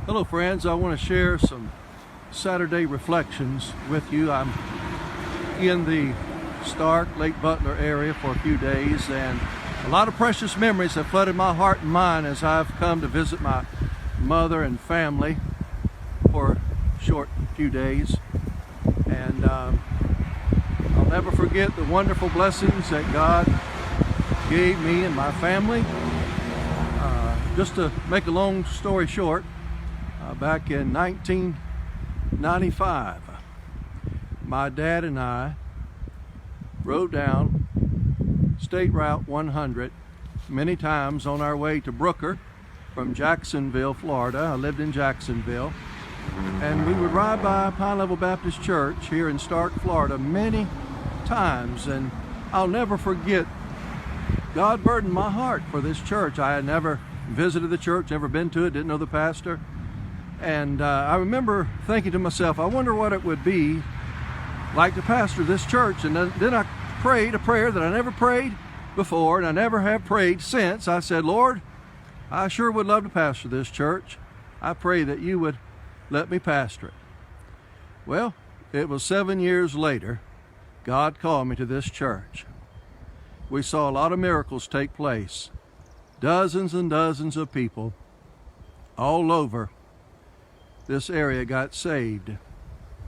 Hello friends, I want to share some Saturday reflections with you. I'm in the Stark, Lake Butler area for a few days, and a lot of precious memories have flooded my heart and mind as I've come to visit my mother and family for a short few days. And I'll never forget the wonderful blessings that God gave me and my family. Just to make a long story short, back in 1995, my dad and I rode down State Route 100 many times on our way to Brooker from Jacksonville, Florida. I lived in Jacksonville, and we would ride by Pine Level Baptist Church here in Stark, Florida many times, and I'll never forget God burdened my heart for this church. I had never visited the church, never been to it, didn't know the pastor. And I remember thinking to myself, I wonder what it would be like to pastor this church. And then I prayed a prayer that I never prayed before, and I never have prayed since. I said, Lord, I sure would love to pastor this church. I pray that you would let me pastor it. Well, it was 7 years later, God called me to this church. We saw a lot of miracles take place. Dozens and dozens of people all over this area got saved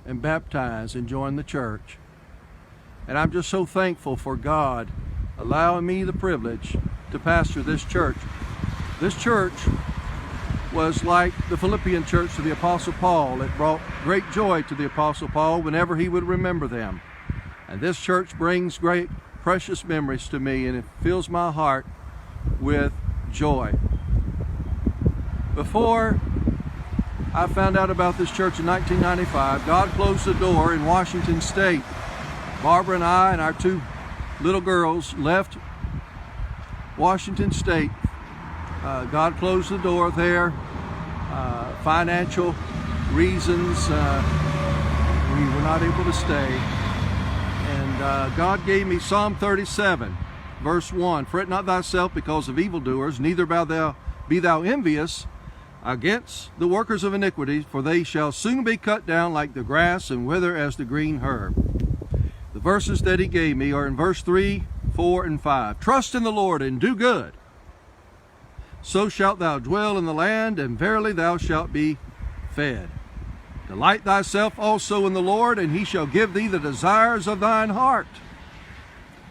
and baptized and joined the church. And I'm just so thankful for God allowing me the privilege to pastor this church. This church was like the Philippian church to the Apostle Paul. It brought great joy to the Apostle Paul whenever he would remember them. And this church brings great precious memories to me, and it fills my heart with joy. Before I found out about this church in 1995, God closed the door in Washington State. Barbara and I and our two little girls left Washington State. God closed the door there. Financial reasons, we were not able to stay. And God gave me Psalm 37, verse 1. Fret not thyself because of evildoers, neither be thou envious against the workers of iniquity, for they shall soon be cut down like the grass and wither as the green herb. The verses that he gave me are in verse 3, 4, and 5. Trust in the Lord and do good. So shalt thou dwell in the land, and verily thou shalt be fed. Delight thyself also in the Lord, and he shall give thee the desires of thine heart.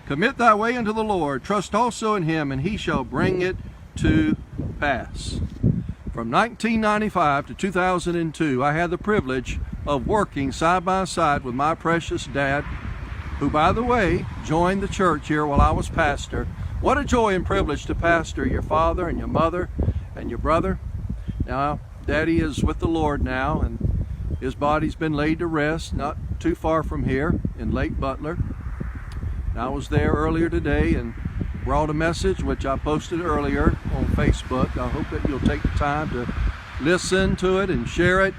Commit thy way unto the Lord. Trust also in him, and he shall bring it to pass. From 1995 to 2002, I had the privilege of working side by side with my precious dad, who, by the way, joined the church here while I was pastor. What a joy and privilege to pastor your father and your mother and your brother. Now, Daddy is with the Lord now, and his body's been laid to rest not too far from here in Lake Butler. And I was there earlier today and brought a message which I posted earlier on Facebook. I hope that you'll take the time to listen to it and share it.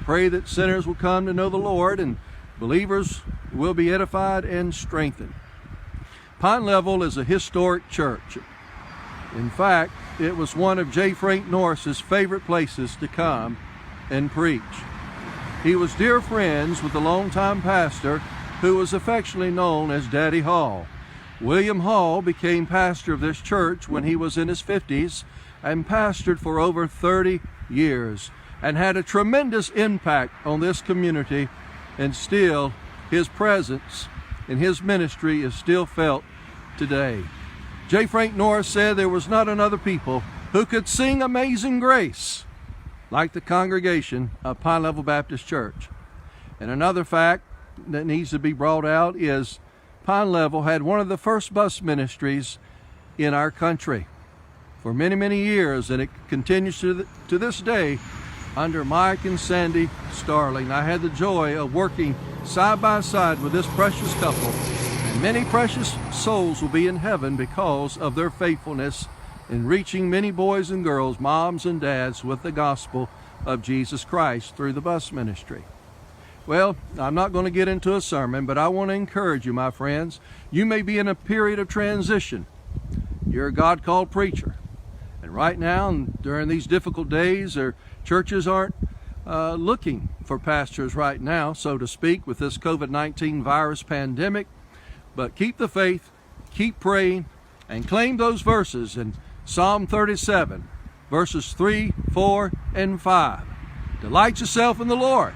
Pray that sinners will come to know the Lord and believers will be edified and strengthened. Pine Level is a historic church. In fact, it was one of J. Frank Norris's favorite places to come and preach. He was dear friends with the longtime pastor who was affectionately known as Daddy Hall. William Hall became pastor of this church when he was in his 50s and pastored for over 30 years and had a tremendous impact on this community, and still his presence in his ministry is still felt today. J. Frank Norris said there was not another people who could sing Amazing Grace like the congregation of Pine Level Baptist Church. And another fact that needs to be brought out is Pine Level had one of the first bus ministries in our country for many, many years, and it continues to this day under Mike and Sandy Starling. I had the joy of working side by side with this precious couple, and many precious souls will be in heaven because of their faithfulness in reaching many boys and girls, moms and dads, with the gospel of Jesus Christ through the bus ministry. Well, I'm not going to get into a sermon, but I want to encourage you, my friends. You may be in a period of transition. You're a God-called preacher, And right now, during these difficult days, churches aren't looking for pastors right now, so to speak, with this COVID-19 virus pandemic. But keep the faith, keep praying, and claim those verses in Psalm 37, verses 3, 4, and 5. Delight yourself in the Lord,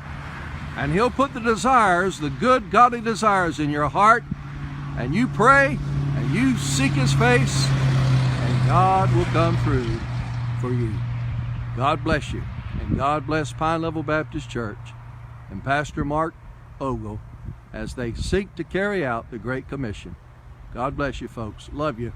and He'll put the desires, the good, godly desires in your heart, and you pray, and you seek His face, and God will come through for you. God bless you, and God bless Pine Level Baptist Church and Pastor Mark Ogle as they seek to carry out the Great Commission. God bless you, folks. Love you.